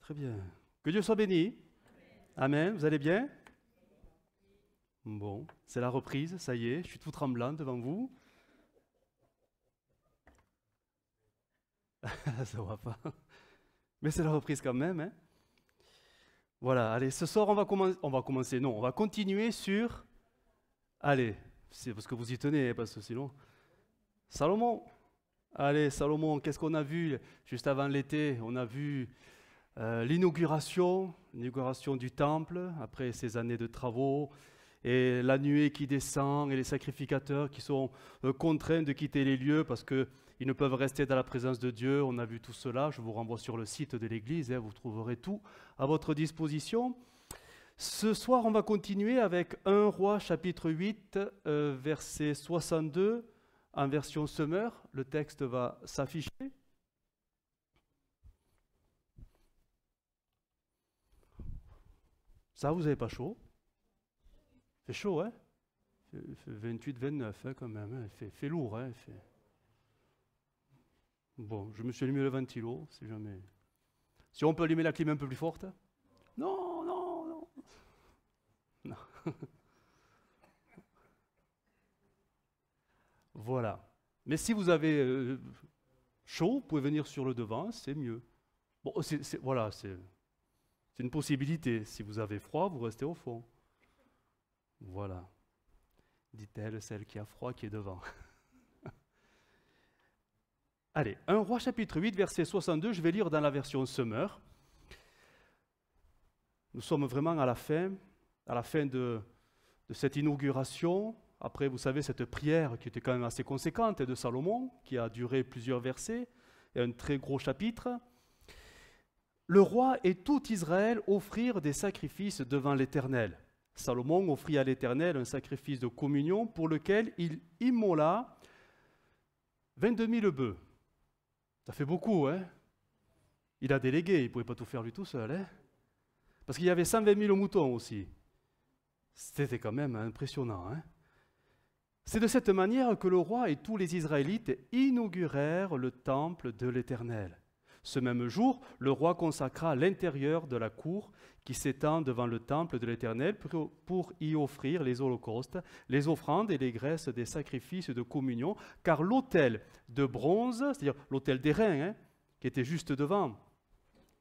Très bien. Que Dieu soit béni. Amen. Vous allez bien? Bon, c'est la reprise, ça y est, je suis tout tremblant devant vous. Ça va pas. Mais c'est la reprise quand même, hein. Voilà, allez, ce soir on va continuer sur... Allez, c'est parce que vous y tenez, parce que sinon... Salomon. Allez, Salomon, qu'est-ce qu'on a vu juste avant l'été? On a vu l'inauguration du temple, après ces années de travaux, et la nuée qui descend, et les sacrificateurs qui sont contraints de quitter les lieux parce qu'ils ne peuvent rester dans la présence de Dieu. On a vu tout cela, je vous renvoie sur le site de l'église, vous trouverez tout à votre disposition. Ce soir, on va continuer avec 1 Roi chapitre 8, verset 62, en version Summer. Le texte va s'afficher. Ça, vous n'avez pas chaud? Il fait chaud, hein? Il fait 28, 29, hein, quand même. Hein. Il fait lourd, hein? Bon, je me suis allumé le ventilo, si jamais. Si on peut allumer la clim un peu plus forte? Non, non, non. Non. Voilà. Mais si vous avez chaud, vous pouvez venir sur le devant, c'est mieux. Bon, voilà, c'est une possibilité. Si vous avez froid, vous restez au fond. Voilà. Dit-elle, celle qui a froid, qui est devant. Allez, 1 Roi chapitre 8, verset 62, je vais lire dans la version Summer. Nous sommes vraiment à la fin de cette inauguration. Après, vous savez, cette prière qui était quand même assez conséquente de Salomon, qui a duré plusieurs versets, et un très gros chapitre. Le roi et tout Israël offrirent des sacrifices devant l'Éternel. Salomon offrit à l'Éternel un sacrifice de communion pour lequel il immola 22 000 bœufs. Ça fait beaucoup, hein? Il a délégué, il ne pouvait pas tout faire lui tout seul, hein? Parce qu'il y avait 120 000 moutons aussi. C'était quand même impressionnant, hein? C'est de cette manière que le roi et tous les Israélites inaugurèrent le temple de l'Éternel. Ce même jour, le roi consacra l'intérieur de la cour qui s'étend devant le temple de l'Éternel pour y offrir les holocaustes, les offrandes et les graisses des sacrifices de communion, car l'autel de bronze, c'est-à-dire l'autel d'airain, qui était juste devant,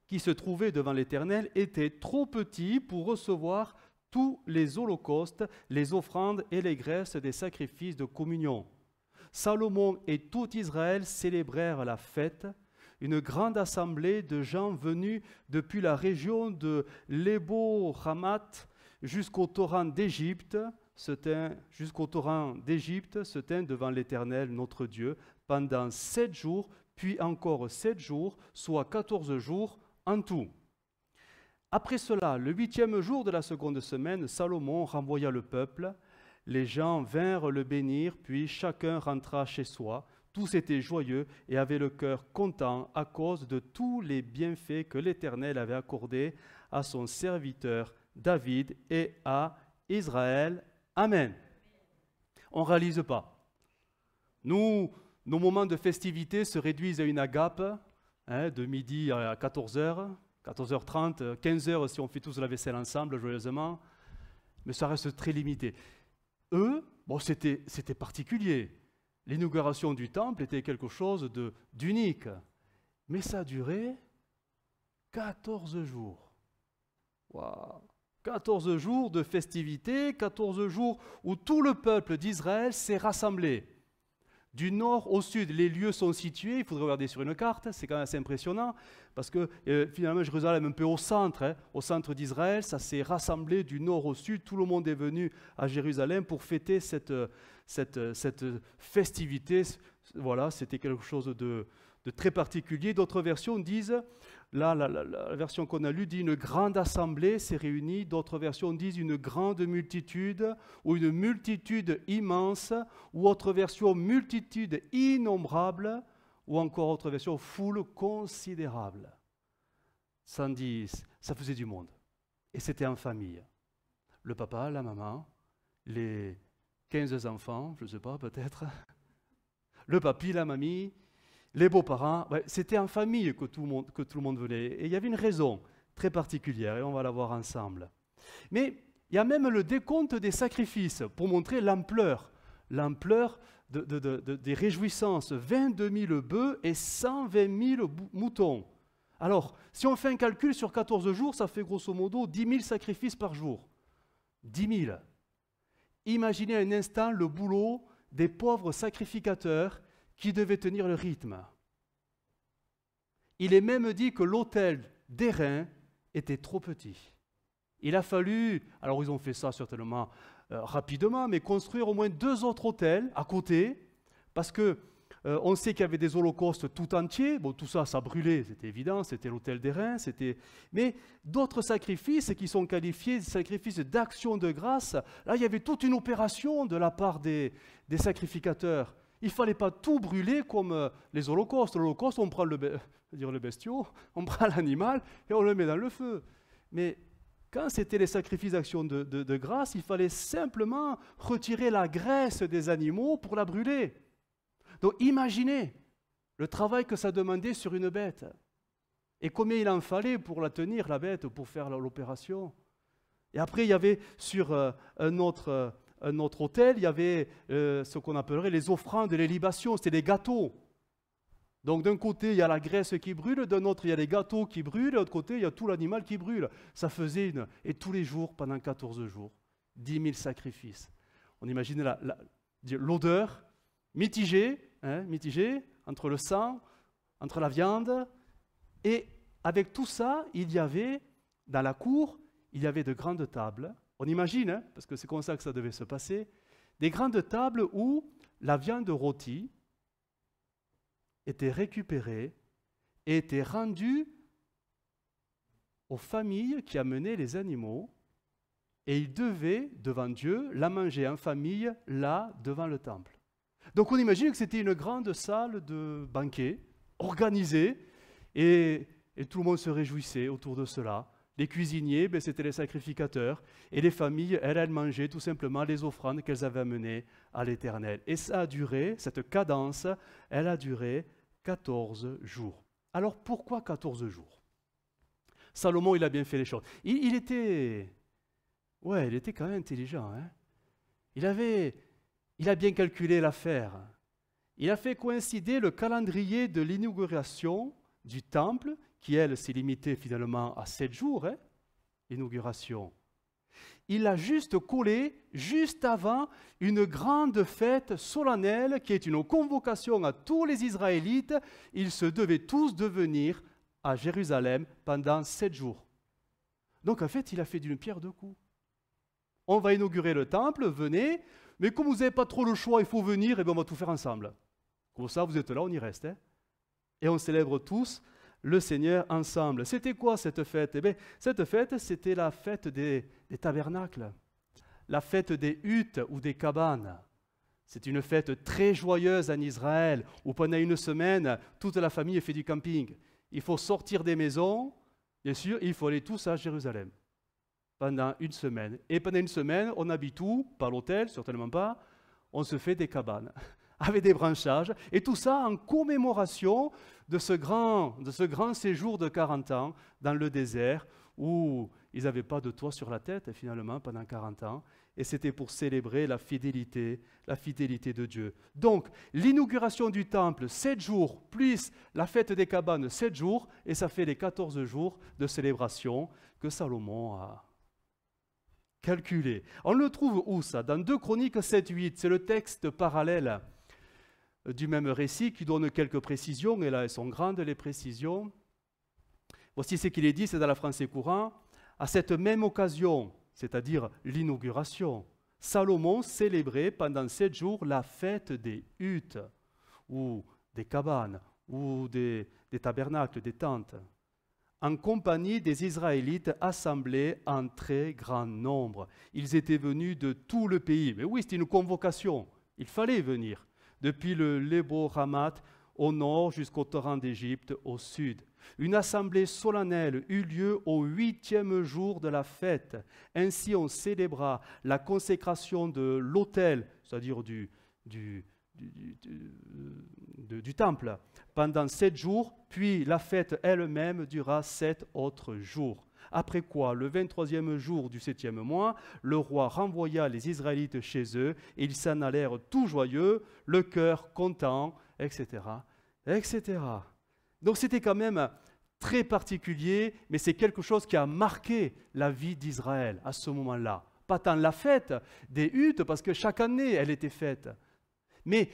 qui se trouvait devant l'Éternel, était trop petit pour recevoir tous les holocaustes, les offrandes et les graisses des sacrifices de communion. Salomon et tout Israël célébrèrent la fête. Une grande assemblée de gens venus depuis la région de Lebo-Hamath jusqu'au torrent d'Égypte se tint devant l'Éternel notre Dieu pendant 7 jours, puis encore 7 jours, soit 14 jours en tout. Après cela, le 8e jour de la seconde semaine, Salomon renvoya le peuple. Les gens vinrent le bénir, puis chacun rentra chez soi. Tous étaient joyeux et avaient le cœur content à cause de tous les bienfaits que l'Éternel avait accordés à son serviteur David et à Israël. Amen. On ne réalise pas. Nos moments de festivité se réduisent à une agape, de midi à 14h, 14h30, 15h si on fait tous la vaisselle ensemble joyeusement, mais ça reste très limité. Eux, bon, c'était particulier. L'inauguration du temple était quelque chose d'unique. Mais ça a duré 14 jours. Wow. 14 jours de festivités, 14 jours où tout le peuple d'Israël s'est rassemblé. Du nord au sud, les lieux sont situés, il faudrait regarder sur une carte, c'est quand même assez impressionnant, parce que finalement Jérusalem est un peu au centre d'Israël, ça s'est rassemblé du nord au sud, tout le monde est venu à Jérusalem pour fêter cette festivité. Voilà, c'était quelque chose de très particulier. D'autres versions disent, là la version qu'on a lue dit une grande assemblée s'est réunie, d'autres versions disent une grande multitude ou une multitude immense, ou autre version multitude innombrable, ou encore autre version foule considérable. 110, ça faisait du monde. Et c'était en famille. Le papa, la maman, les 15 enfants, je ne sais pas, peut-être, le papy, la mamie, les beaux-parents, ouais, c'était en famille que tout le monde venait. Et il y avait une raison. très particulière et on va la voir ensemble. Mais il y a même le décompte des sacrifices pour montrer l'ampleur des réjouissances. 22 000 bœufs et 120 000 moutons. Alors, si on fait un calcul sur 14 jours, ça fait grosso modo 10 000 sacrifices par jour. 10 000. Imaginez un instant le boulot des pauvres sacrificateurs qui devaient tenir le rythme. Il est même dit que l'autel d'airain était trop petit. Il a fallu, alors ils ont fait ça certainement rapidement, mais construire au moins 2 autres autels à côté, parce que on sait qu'il y avait des holocaustes tout entiers. Bon, tout ça, ça brûlait, c'était évident, c'était l'autel d'airain, mais d'autres sacrifices qui sont qualifiés de sacrifices d'action de grâce, là, il y avait toute une opération de la part des sacrificateurs. Il ne fallait pas tout brûler comme les holocaustes. L'holocauste, on prend le bestiau, on prend l'animal et on le met dans le feu. Mais quand c'était les sacrifices d'action de grâce, il fallait simplement retirer la graisse des animaux pour la brûler. Donc imaginez le travail que ça demandait sur une bête. Et combien il en fallait pour la tenir, la bête, pour faire l'opération. Et après, il y avait sur un autre autel, il y avait ce qu'on appellerait les offrandes et les libations, c'était les gâteaux. Donc d'un côté, il y a la graisse qui brûle, d'un autre, il y a les gâteaux qui brûlent, de l'autre côté, il y a tout l'animal qui brûle. Ça faisait et tous les jours, pendant 14 jours, 10 000 sacrifices. On imagine l'odeur mitigée entre le sang, entre la viande. Et avec tout ça, il y avait, dans la cour, il y avait de grandes tables. On imagine, parce que c'est comme ça que ça devait se passer, des grandes tables où la viande rôtie était récupérée et était rendue aux familles qui amenaient les animaux, et ils devaient, devant Dieu, la manger en famille, là, devant le temple. Donc on imagine que c'était une grande salle de banquet, organisée, et tout le monde se réjouissait autour de cela. Les cuisiniers, c'était les sacrificateurs, et les familles, elles mangeaient tout simplement les offrandes qu'elles avaient amenées à l'Éternel. Et ça a duré, cette cadence, elle a duré 14 jours. Alors pourquoi 14 jours? Salomon, il a bien fait les choses. Il était quand même intelligent. Hein? Il a bien calculé l'affaire. Il a fait coïncider le calendrier de l'inauguration du temple, qui, elle, s'est limitée finalement à 7 jours, l'inauguration. Il l'a juste collé juste avant une grande fête solennelle qui est une convocation à tous les Israélites. Ils se devaient tous de venir à Jérusalem pendant 7 jours. Donc en fait, il a fait d'une pierre deux coups. On va inaugurer le temple, venez, mais comme vous n'avez pas trop le choix, il faut venir, et bien on va tout faire ensemble. Comme ça, vous êtes là, on y reste. Et on célèbre tous le Seigneur ensemble. C'était quoi cette fête? Eh bien, cette fête, c'était la fête des tabernacles, la fête des huttes ou des cabanes. C'est une fête très joyeuse en Israël, où pendant une semaine, toute la famille fait du camping. Il faut sortir des maisons, bien sûr, et il faut aller tous à Jérusalem pendant une semaine. Et pendant une semaine, on habite où? Pas l'hôtel, certainement pas. On se fait des cabanes avec des branchages, et tout ça en commémoration de ce grand séjour de 40 ans dans le désert, où ils n'avaient pas de toit sur la tête, finalement, pendant 40 ans, et c'était pour célébrer la fidélité de Dieu. Donc, l'inauguration du temple, 7 jours, plus la fête des cabanes, 7 jours, et ça fait les 14 jours de célébration que Salomon a calculé. On le trouve où ça? Dans 2 Chroniques 7-8, c'est le texte parallèle du même récit qui donne quelques précisions, et là elles sont grandes les précisions. Voici ce qu'il est dit, c'est dans la Français courant. À cette même occasion, c'est-à-dire l'inauguration, Salomon célébrait pendant 7 jours la fête des huttes, ou des cabanes, ou des tabernacles, des tentes, en compagnie des Israélites assemblés en très grand nombre. Ils étaient venus de tout le pays. Mais oui, c'était une convocation, il fallait venir. Depuis le Lébo-Ramat au nord jusqu'au torrent d'Égypte au sud. Une assemblée solennelle eut lieu au 8e jour de la fête. Ainsi on célébra la consécration de l'autel, c'est-à-dire du temple, pendant 7 jours, puis la fête elle-même dura 7 autres jours. Après quoi, le 23e jour du 7e mois, le roi renvoya les Israélites chez eux et ils s'en allèrent tout joyeux, le cœur content, etc., etc. Donc c'était quand même très particulier, mais c'est quelque chose qui a marqué la vie d'Israël à ce moment-là. Pas tant la fête des huttes, parce que chaque année elle était faite, mais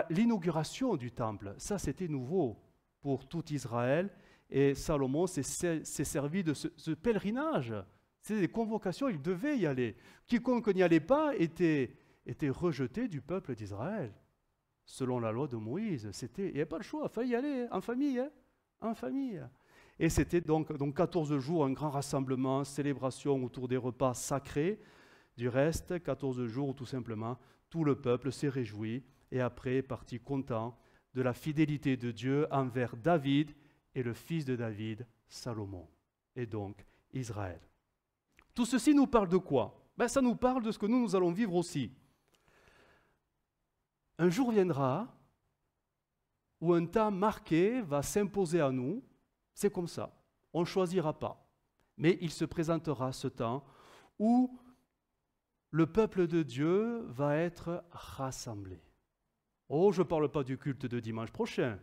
l'inauguration du temple, ça c'était nouveau pour tout Israël, et Salomon s'est servi de ce pèlerinage. C'était des convocations, il devait y aller. Quiconque n'y allait pas était rejeté du peuple d'Israël. Selon la loi de Moïse, il n'y avait pas le choix, il fallait y aller en famille, en famille. Et c'était donc 14 jours, un grand rassemblement, célébration autour des repas sacrés. Du reste, 14 jours où tout simplement tout le peuple s'est réjoui et après est parti content de la fidélité de Dieu envers David et le fils de David, Salomon, et donc Israël. Tout ceci nous parle de quoi? Ça nous parle de ce que nous allons vivre aussi. Un jour viendra où un temps marqué va s'imposer à nous. C'est comme ça, on ne choisira pas. Mais il se présentera ce temps où le peuple de Dieu va être rassemblé. Oh, je ne parle pas du culte de dimanche prochain,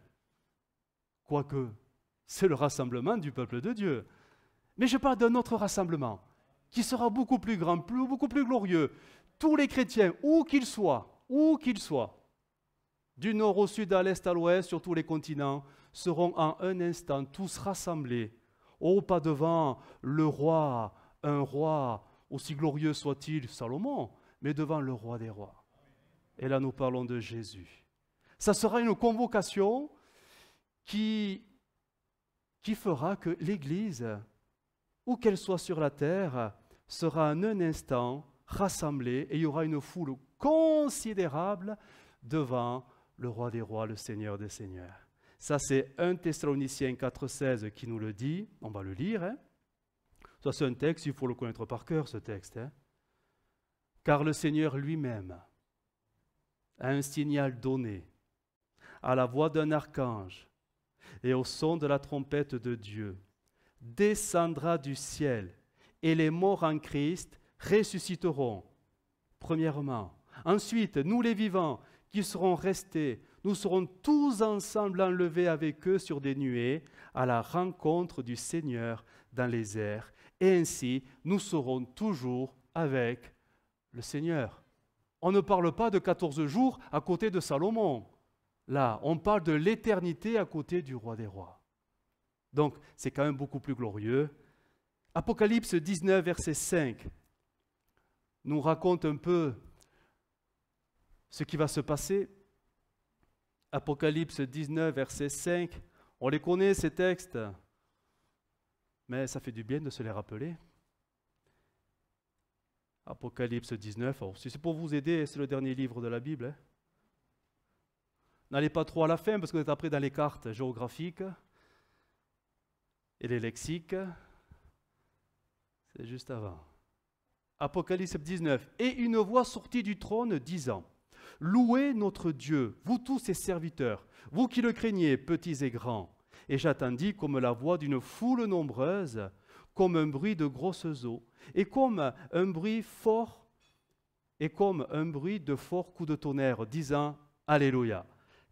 quoique c'est le rassemblement du peuple de Dieu. Mais je parle d'un autre rassemblement qui sera beaucoup plus grand, beaucoup plus glorieux. Tous les chrétiens, où qu'ils soient, du nord au sud, à l'est, à l'ouest, sur tous les continents, seront en un instant tous rassemblés. Oh, pas devant le roi, un roi, aussi glorieux soit-il, Salomon, mais devant le roi des rois. Et là, nous parlons de Jésus. Ça sera une convocation qui fera que l'Église, où qu'elle soit sur la terre, sera en un instant rassemblée et il y aura une foule considérable devant le roi des rois, le Seigneur des seigneurs. Ça, c'est 1 Thessaloniciens 4,16 qui nous le dit. On va le lire. Ça, c'est un texte, il faut le connaître par cœur, ce texte. Car le Seigneur lui-même a un signal donné à la voix d'un archange et au son de la trompette de Dieu, descendra du ciel et les morts en Christ ressusciteront, premièrement. Ensuite, nous les vivants qui seront restés, nous serons tous ensemble enlevés avec eux sur des nuées à la rencontre du Seigneur dans les airs. Et ainsi, nous serons toujours avec le Seigneur. On ne parle pas de 14 jours à côté de Salomon. Là, on parle de l'éternité à côté du roi des rois. Donc, c'est quand même beaucoup plus glorieux. Apocalypse 19, verset 5, nous raconte un peu ce qui va se passer. Apocalypse 19, verset 5, on les connaît ces textes, mais ça fait du bien de se les rappeler. Apocalypse 19, alors, si c'est pour vous aider, c'est le dernier livre de la Bible. N'allez pas trop à la fin, parce que vous êtes après dans les cartes géographiques et les lexiques. C'est juste avant. Apocalypse 19. Et une voix sortit du trône disant, « Louez notre Dieu, vous tous ses serviteurs, vous qui le craignez, petits et grands. » Et j'attendis comme la voix d'une foule nombreuse, comme un bruit de grosses eaux, et comme un bruit de fort coup de tonnerre, disant, « Alléluia !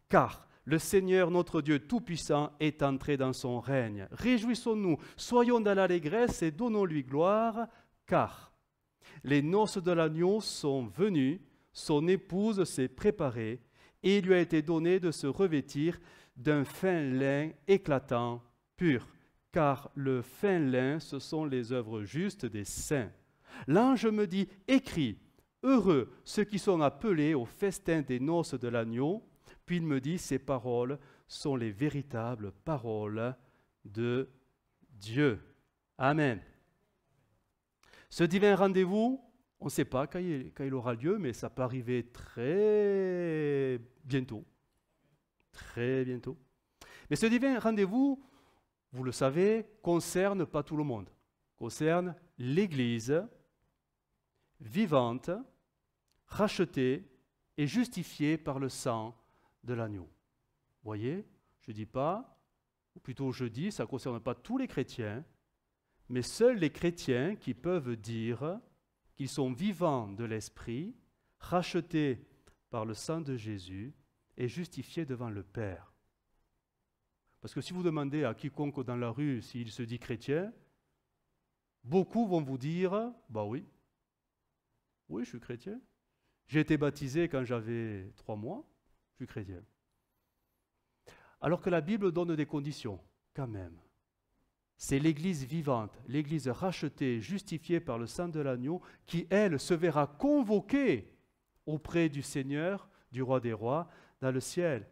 Car le Seigneur notre Dieu Tout-Puissant est entré dans son règne. Réjouissons-nous, soyons dans l'allégresse et donnons-lui gloire, car les noces de l'agneau sont venues, son épouse s'est préparée, et il lui a été donné de se revêtir d'un fin lin éclatant, pur, car le fin lin, ce sont les œuvres justes des saints. L'ange me dit, écris, heureux ceux qui sont appelés au festin des noces de l'agneau. Puis il me dit, ces paroles sont les véritables paroles de Dieu. Amen. Ce divin rendez-vous, on ne sait pas quand il aura lieu, mais ça peut arriver très bientôt. Très bientôt. Mais ce divin rendez-vous, vous le savez, concerne pas tout le monde. Concerne l'Église vivante, rachetée et justifiée par le sang de l'agneau. Voyez, je ne dis pas, ou plutôt je dis, ça ne concerne pas tous les chrétiens, mais seuls les chrétiens qui peuvent dire qu'ils sont vivants de l'Esprit, rachetés par le sang de Jésus et justifiés devant le Père. Parce que si vous demandez à quiconque dans la rue s'il se dit chrétien, beaucoup vont vous dire « bah oui, oui, je suis chrétien. J'ai été baptisé quand j'avais 3 mois, je suis chrétien. » Alors que la Bible donne des conditions, quand même. C'est l'Église vivante, l'Église rachetée, justifiée par le sang de l'agneau, qui, elle, se verra convoquée auprès du Seigneur, du Roi des Rois, dans le ciel.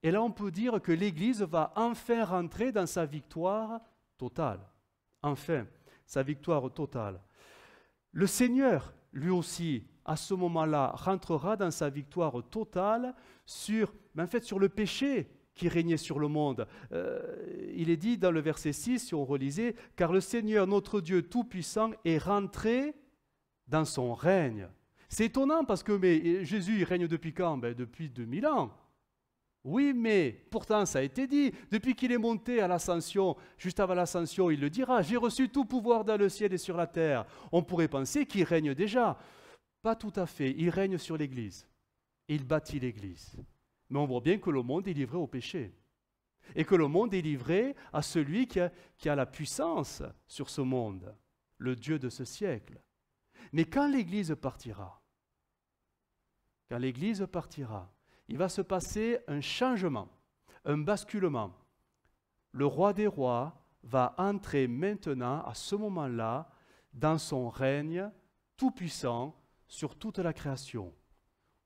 Et là, on peut dire que l'Église va enfin rentrer dans sa victoire totale. Enfin, sa victoire totale. Le Seigneur, lui aussi, à ce moment-là, rentrera dans sa victoire totale sur le péché qui régnait sur le monde. Il est dit dans le verset 6, si on relisait, « Car le Seigneur, notre Dieu Tout-Puissant, est rentré dans son règne. » C'est étonnant parce que Jésus il règne depuis quand? Depuis 2000 ans. Oui, mais pourtant ça a été dit, depuis qu'il est monté à l'ascension, juste avant l'ascension, il le dira, « J'ai reçu tout pouvoir dans le ciel et sur la terre. » On pourrait penser qu'il règne déjà. Pas tout à fait, il règne sur l'Église. Il bâtit l'Église. Mais on voit bien que le monde est livré au péché. Et que le monde est livré à celui qui a la puissance sur ce monde, le Dieu de ce siècle. Mais quand l'Église partira, il va se passer un changement, un basculement. Le Roi des Rois va entrer maintenant, à ce moment-là, dans son règne tout-puissant sur toute la création.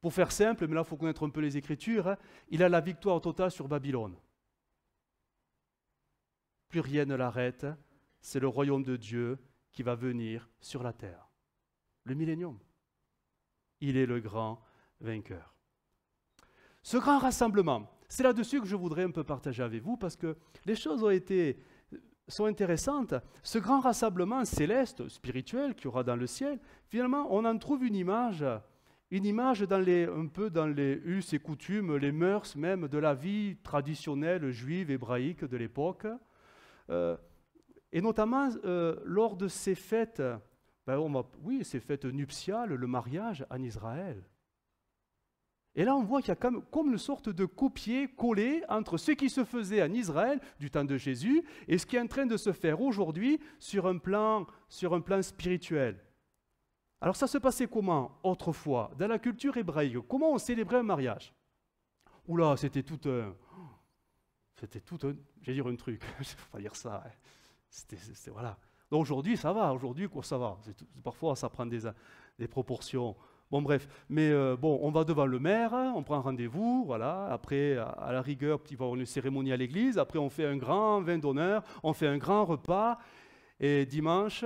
Pour faire simple, mais là il faut connaître un peu les Écritures, il a la victoire totale sur Babylone. Plus rien ne l'arrête, c'est le royaume de Dieu qui va venir sur la terre. Le millénium. Il est le grand vainqueur. Ce grand rassemblement, c'est là-dessus que je voudrais un peu partager avec vous parce que les choses sont intéressantes. Ce grand rassemblement céleste, spirituel qu'il y aura dans le ciel, finalement, on en trouve une image un peu dans les us et coutumes, les mœurs même de la vie traditionnelle juive, hébraïque de l'époque. Et notamment lors de ces fêtes, ces fêtes nuptiales, le mariage en Israël. Et là, on voit qu'il y a comme une sorte de copier-coller entre ce qui se faisait en Israël du temps de Jésus et ce qui est en train de se faire aujourd'hui sur un plan spirituel. Alors ça se passait comment autrefois, dans la culture hébraïque? Comment on célébrait un mariage? Oula, c'était tout un... J'allais dire un truc, je ne vais pas dire ça. Voilà. Donc aujourd'hui, ça va. Aujourd'hui, ça va. Parfois, ça prend des proportions. Bon, bref. Mais on va devant le maire, on prend un rendez-vous, voilà. Après, à la rigueur, il va y avoir une cérémonie à l'église. Après, on fait un grand vin d'honneur, on fait un grand repas. Et dimanche,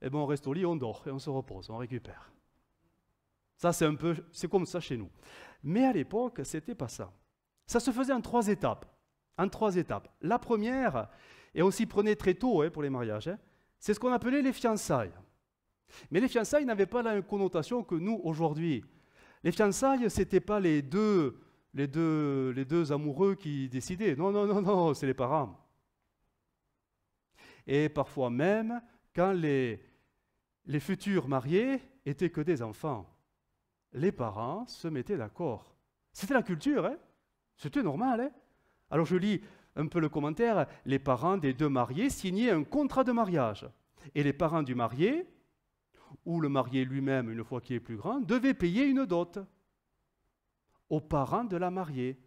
on reste au lit, on dort et on se repose, on récupère. Ça, c'est comme ça chez nous. Mais à l'époque, c'était pas ça. Ça se faisait en 3 étapes. La première, et on s'y prenait très tôt pour les mariages, c'est ce qu'on appelait les fiançailles. Mais les fiançailles n'avaient pas la même connotation que nous aujourd'hui. Les fiançailles, ce n'étaient pas les deux amoureux qui décidaient. Non, c'est les parents. Et parfois même, quand les futurs mariés étaient que des enfants, les parents se mettaient d'accord. C'était la culture, c'était normal. Alors je lis un peu le commentaire. Les parents des 2 mariés signaient un contrat de mariage. Et les parents du marié, ou le marié lui-même, une fois qu'il est plus grand, devaient payer une dot aux parents de la mariée.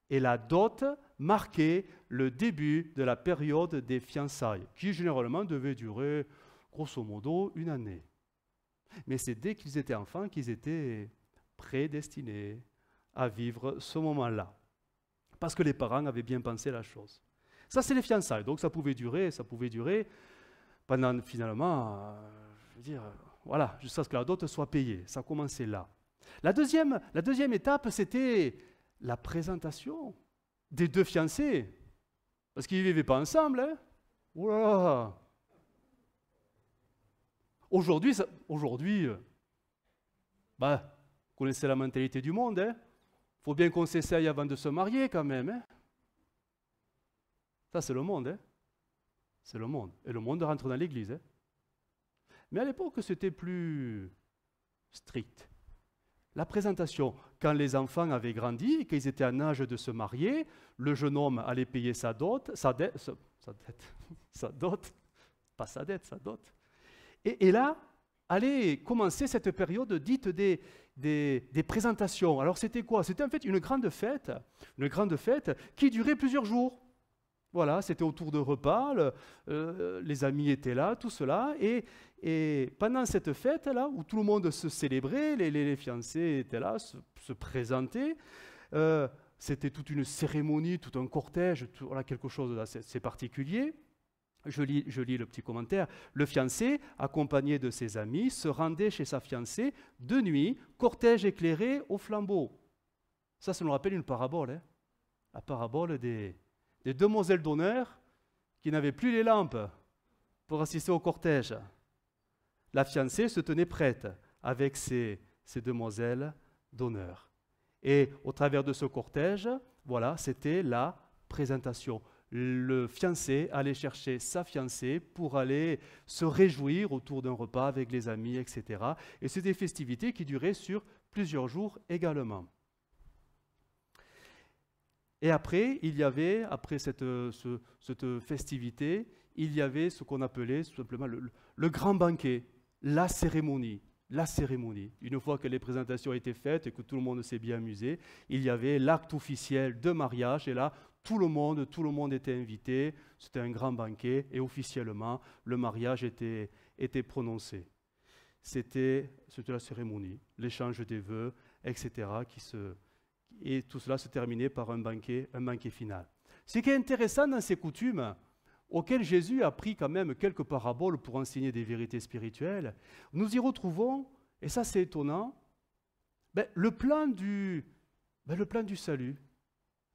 Et la dot marquait le début de la période des fiançailles, qui généralement devait durer, grosso modo, 1 année. Mais c'est dès qu'ils étaient enfants qu'ils étaient prédestinés à vivre ce moment-là. Parce que les parents avaient bien pensé la chose. Ça, c'est les fiançailles. Donc ça pouvait durer pendant finalement, jusqu'à ce que la dot soit payée. Ça commençait là. La deuxième étape, c'était la présentation des 2 fiancés. Parce qu'ils ne vivaient pas ensemble. Oh là là. Aujourd'hui, vous connaissez la mentalité du monde. Il faut bien qu'on s'essaye avant de se marier quand même. Ça, c'est le monde. c'est le monde. Et le monde rentre dans l'église. Hein. Mais à l'époque, c'était plus strict. La présentation, quand les enfants avaient grandi et qu'ils étaient en âge de se marier, le jeune homme allait payer sa dot. Et là, allait commencer cette période dite des présentations. Alors c'était quoi? C'était en fait une grande fête qui durait plusieurs jours. Voilà, c'était autour de repas, les amis étaient là, tout cela. Et pendant cette fête-là, où tout le monde se célébrait, les fiancés étaient là, se présentaient, c'était toute une cérémonie, tout un cortège, voilà, quelque chose d'assez particulier. Je lis le petit commentaire. Le fiancé, accompagné de ses amis, se rendait chez sa fiancée de nuit, cortège éclairé au flambeau. Ça nous rappelle une parabole, hein, la parabole des demoiselles d'honneur qui n'avaient plus les lampes pour assister au cortège. La fiancée se tenait prête avec ses demoiselles d'honneur. Et au travers de ce cortège, voilà, c'était la présentation. Le fiancé allait chercher sa fiancée pour aller se réjouir autour d'un repas avec les amis, etc. Et c'était des festivités qui duraient sur plusieurs jours également. Et après, il y avait, après cette festivité, il y avait ce qu'on appelait tout simplement le grand banquet, la cérémonie. La cérémonie. Une fois que les présentations étaient faites et que tout le monde s'est bien amusé, il y avait l'acte officiel de mariage et là, tout le monde était invité. C'était un grand banquet et officiellement, le mariage était prononcé. C'était la cérémonie, l'échange des vœux, etc. Et tout cela se terminait par un banquet final. Ce qui est intéressant dans ces coutumes, auxquelles Jésus a pris quand même quelques paraboles pour enseigner des vérités spirituelles, nous y retrouvons, et ça c'est étonnant, le plan du salut.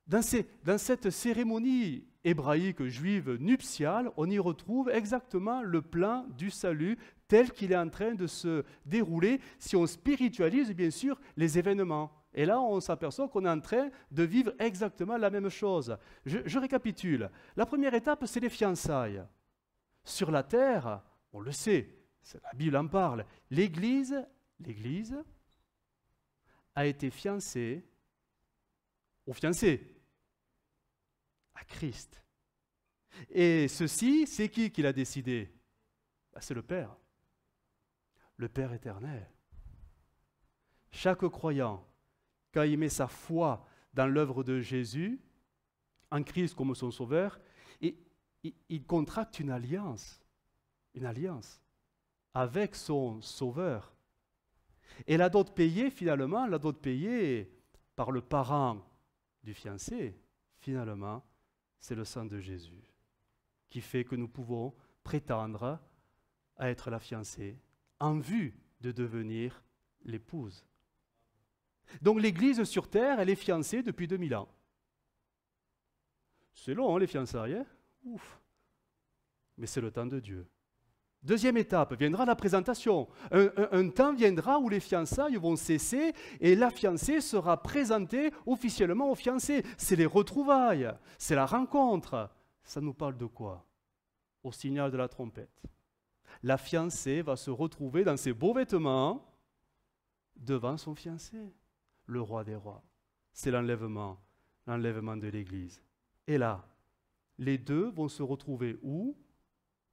Dans cette cérémonie hébraïque juive nuptiale, on y retrouve exactement le plan du salut tel qu'il est en train de se dérouler si on spiritualise bien sûr les événements. Et là, on s'aperçoit qu'on est en train de vivre exactement la même chose. Je récapitule. La première étape, c'est les fiançailles. Sur la terre, on le sait, la Bible en parle, l'Église a été fiancée au fiancé, à Christ. Et ceci, c'est qui l'a décidé? C'est le Père éternel. Chaque croyant, quand il met sa foi dans l'œuvre de Jésus, en Christ comme son sauveur, il contracte une alliance avec son sauveur. Et la dot payée, finalement, par le parent du fiancé, finalement, c'est le sang de Jésus qui fait que nous pouvons prétendre à être la fiancée en vue de devenir l'épouse. Donc l'Église sur terre, elle est fiancée depuis 2000 ans. C'est long, hein, les fiançailles. Hein? Ouf. Mais c'est le temps de Dieu. Deuxième étape, viendra la présentation. Un temps viendra où les fiançailles vont cesser et la fiancée sera présentée officiellement au fiancé. C'est les retrouvailles, c'est la rencontre. Ça nous parle de quoi? Au signal de la trompette. La fiancée va se retrouver dans ses beaux vêtements devant son fiancé. Le roi des rois. C'est l'enlèvement de l'Église. Et là, les deux vont se retrouver où?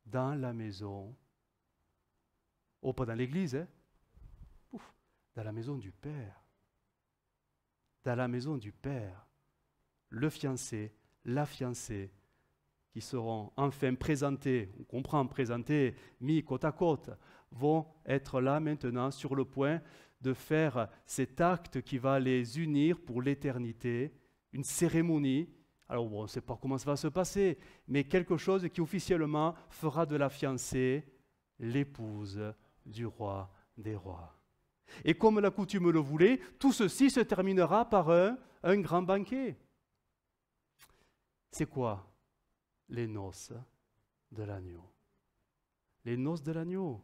Dans la maison. Oh, pas dans l'Église, hein? Ouf, dans la maison du Père. Dans la maison du Père. Le fiancé, la fiancée, qui seront enfin présentés, on comprend présentés, mis côte à côte, vont être là maintenant sur le point de faire cet acte qui va les unir pour l'éternité, une cérémonie. Alors bon, on ne sait pas comment ça va se passer, mais quelque chose qui officiellement fera de la fiancée l'épouse du roi des rois. Et comme la coutume le voulait, tout ceci se terminera par un grand banquet. C'est quoi? Les noces de l'agneau. Les noces de l'agneau.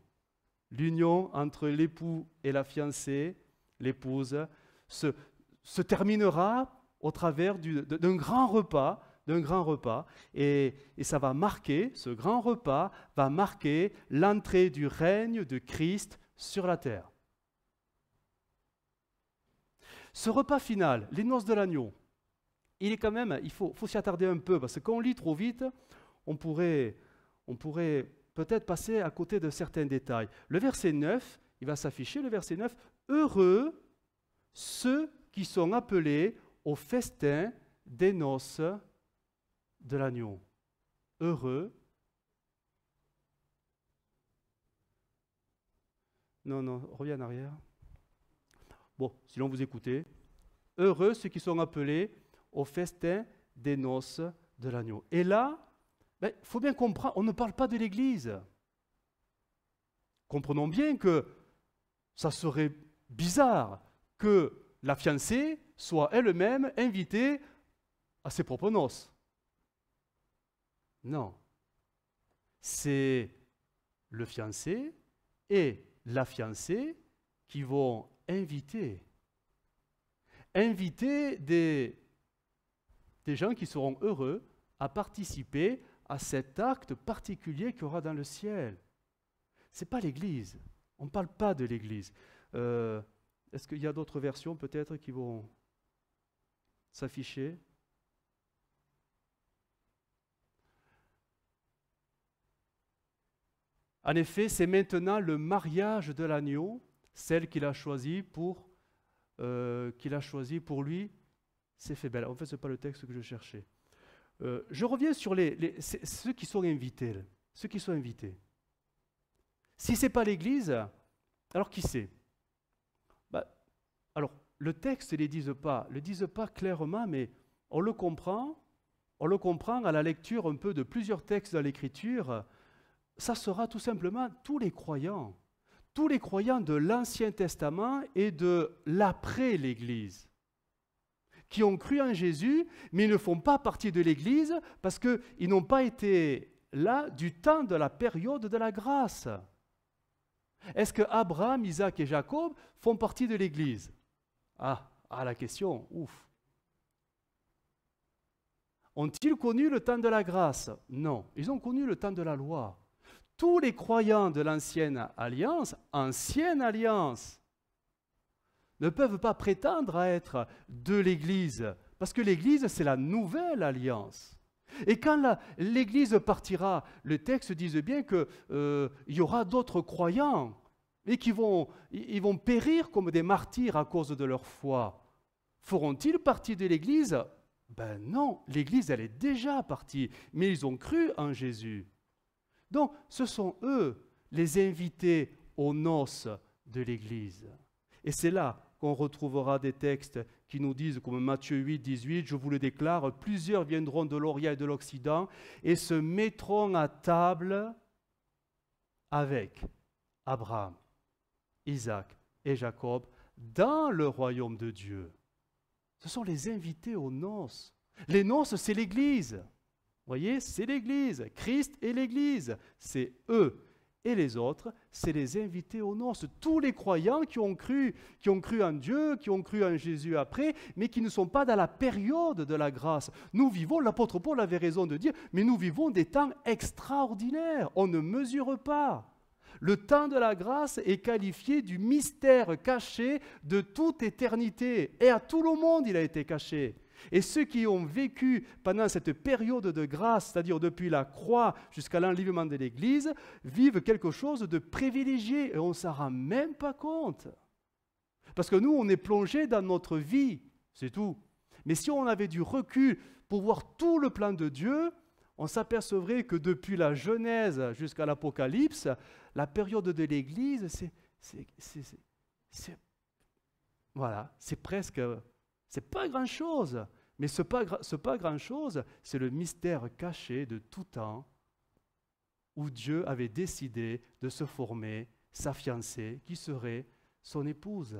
L'union entre l'époux et la fiancée, l'épouse, se terminera au travers d'un grand repas d'un grand repas. Et ça va marquer, ce grand repas va marquer l'entrée du règne de Christ sur la terre. Ce repas final, les noces de l'agneau, il est quand même, il faut s'y attarder un peu, parce que quand on lit trop vite, on pourrait peut-être passer à côté de certains détails. Le verset 9, il va s'afficher, le verset 9, « Heureux ceux qui sont appelés au festin des noces de l'agneau. » Heureux. Non, reviens en arrière. Bon, sinon vous écoutez. Heureux ceux qui sont appelés au festin des noces de l'agneau. Et là, il faut bien comprendre, on ne parle pas de l'Église. Comprenons bien que ça serait bizarre que la fiancée soit elle-même invitée à ses propres noces. Non. C'est le fiancé et la fiancée qui vont inviter des gens qui seront heureux à participer à cet acte particulier qu'il y aura dans le ciel. Ce n'est pas l'Église. On ne parle pas de l'Église. Est-ce qu'il y a d'autres versions peut-être qui vont s'afficher? En effet, c'est maintenant le mariage de l'agneau, celle qu'il a choisie pour lui. C'est fait belle. En fait, ce n'est pas le texte que je cherchais. Je reviens sur ceux qui sont invités. Ceux qui sont invités. Si ce n'est pas l'Église, alors qui c'est? Alors, le texte ne le disent pas clairement, mais on le comprend à la lecture un peu de plusieurs textes dans l'Écriture. Ça sera tout simplement tous les croyants de l'Ancien Testament et de l'après l'Église, qui ont cru en Jésus, mais ils ne font pas partie de l'Église parce qu'ils n'ont pas été là du temps de la période de la grâce. Est-ce que Abraham, Isaac et Jacob font partie de l'Église? La question, ouf. Ont-ils connu le temps de la grâce? Non, ils ont connu le temps de la loi. Tous les croyants de l'ancienne alliance, ne peuvent pas prétendre à être de l'Église, parce que l'Église, c'est la nouvelle alliance. Et quand l'Église partira, le texte dit bien qu'il y aura d'autres croyants, et ils vont périr comme des martyrs à cause de leur foi. Feront-ils partie de l'Église? Ben non, l'Église, elle est déjà partie, mais ils ont cru en Jésus. Donc, ce sont eux les invités aux noces de l'Église. Et c'est là qu'on retrouvera des textes qui nous disent, comme Matthieu 8, 18, « Je vous le déclare, plusieurs viendront de l'Orient et de l'Occident et se mettront à table avec Abraham, Isaac et Jacob dans le royaume de Dieu. » Ce sont les invités aux noces. Les noces, c'est l'Église. Vous voyez, c'est l'Église. Christ et l'Église, c'est eux. Et les autres, c'est les invités aux noces. Tous les croyants qui ont cru en Dieu, qui ont cru en Jésus après, mais qui ne sont pas dans la période de la grâce. Nous vivons, l'apôtre Paul avait raison de dire, mais nous vivons des temps extraordinaires. On ne mesure pas. Le temps de la grâce est qualifié du mystère caché de toute éternité. Et à tout le monde, il a été caché. Et ceux qui ont vécu pendant cette période de grâce, c'est-à-dire depuis la croix jusqu'à l'enlèvement de l'Église, vivent quelque chose de privilégié et on ne s'en rend même pas compte. Parce que nous, on est plongé dans notre vie, c'est tout. Mais si on avait du recul pour voir tout le plan de Dieu, on s'apercevrait que depuis la Genèse jusqu'à l'Apocalypse, la période de l'Église, c'est presque... C'est pas grand-chose, mais ce pas grand-chose, c'est le mystère caché de tout temps où Dieu avait décidé de se former sa fiancée qui serait son épouse.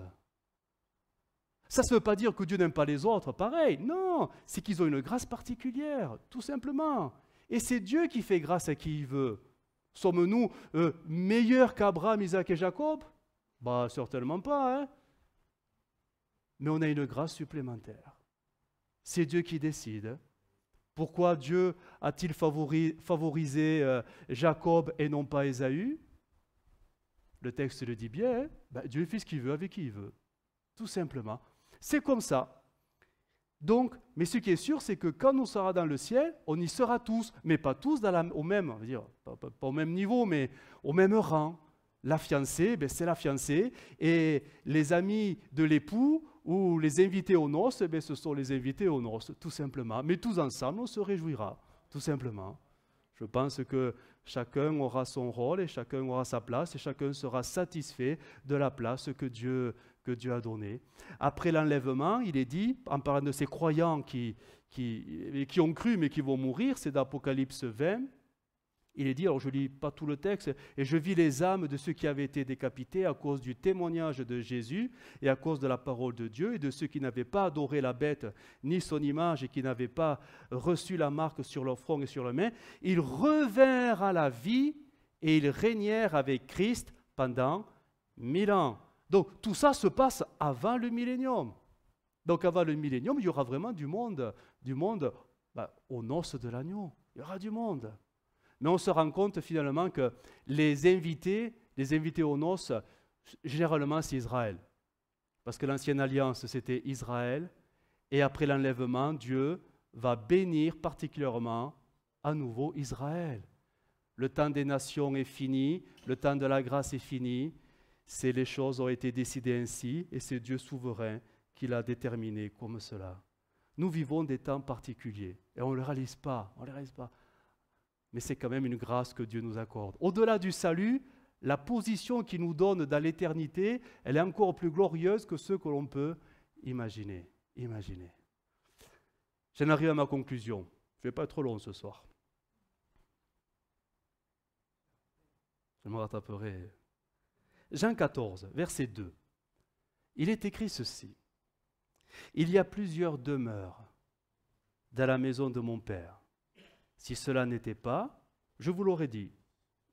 Ça ne veut pas dire que Dieu n'aime pas les autres, pareil, non, c'est qu'ils ont une grâce particulière, tout simplement. Et c'est Dieu qui fait grâce à qui il veut. Sommes-nous meilleurs qu'Abraham, Isaac et Jacob? Certainement pas, hein. Mais on a une grâce supplémentaire. C'est Dieu qui décide Pourquoi Dieu a-t-il favorisé Jacob et non pas Ésaü? Le texte le dit bien, hein? Dieu fait ce qu'il veut avec qui il veut, tout simplement. C'est comme ça. Donc, mais ce qui est sûr, c'est que quand on sera dans le ciel, on y sera tous, mais pas tous au même, on va dire, pas au même niveau, mais au même rang. La fiancée, c'est la fiancée, et les amis de l'époux ou les invités aux noces, ce sont les invités aux noces, tout simplement. Mais tous ensemble, on se réjouira, tout simplement. Je pense que chacun aura son rôle et chacun aura sa place et chacun sera satisfait de la place que Dieu a donnée. Après l'enlèvement, il est dit, en parlant de ces croyants qui ont cru mais qui vont mourir, c'est d'Apocalypse 20, il est dit, alors je ne lis pas tout le texte, et je vis les âmes de ceux qui avaient été décapités à cause du témoignage de Jésus et à cause de la parole de Dieu, et de ceux qui n'avaient pas adoré la bête ni son image et qui n'avaient pas reçu la marque sur leur front et sur leurs mains. Ils revinrent à la vie et ils régnèrent avec Christ pendant 1000 ans. Donc tout ça se passe avant le millénium. Donc avant le millénium, il y aura vraiment du monde aux noces de l'agneau. Il y aura du monde. Mais on se rend compte finalement que les invités aux noces, généralement c'est Israël. Parce que l'ancienne alliance, c'était Israël. Et après l'enlèvement, Dieu va bénir particulièrement à nouveau Israël. Le temps des nations est fini, le temps de la grâce est fini. Les choses ont été décidées ainsi et c'est Dieu souverain qui l'a déterminé comme cela. Nous vivons des temps particuliers et on ne les réalise pas. Mais c'est quand même une grâce que Dieu nous accorde. Au-delà du salut, la position qu'il nous donne dans l'éternité, elle est encore plus glorieuse que ce que l'on peut imaginer. J'en arrive à ma conclusion. Je ne vais pas être trop long ce soir. Je me rattraperai. Jean 14, verset 2. Il est écrit ceci. Il y a plusieurs demeures dans la maison de mon Père. Si cela n'était pas, je vous l'aurais dit,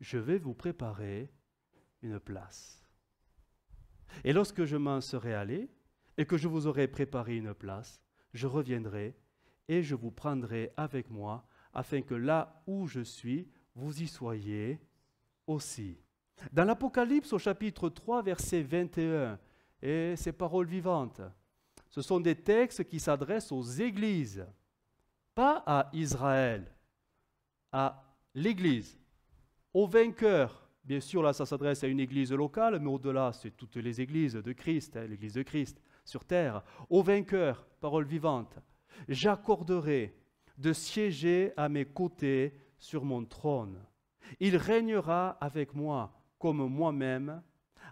je vais vous préparer une place. Et lorsque je m'en serai allé et que je vous aurai préparé une place, je reviendrai et je vous prendrai avec moi, afin que là où je suis, vous y soyez aussi. Dans l'Apocalypse au chapitre 3, verset 21, et ces paroles vivantes, ce sont des textes qui s'adressent aux églises, pas à Israël, à l'Église, aux vainqueurs. Bien sûr, là, ça s'adresse à une église locale, mais au-delà, c'est toutes les églises de Christ, l'Église de Christ sur terre. Aux vainqueurs, parole vivante, j'accorderai de siéger à mes côtés sur mon trône. Il régnera avec moi comme moi-même.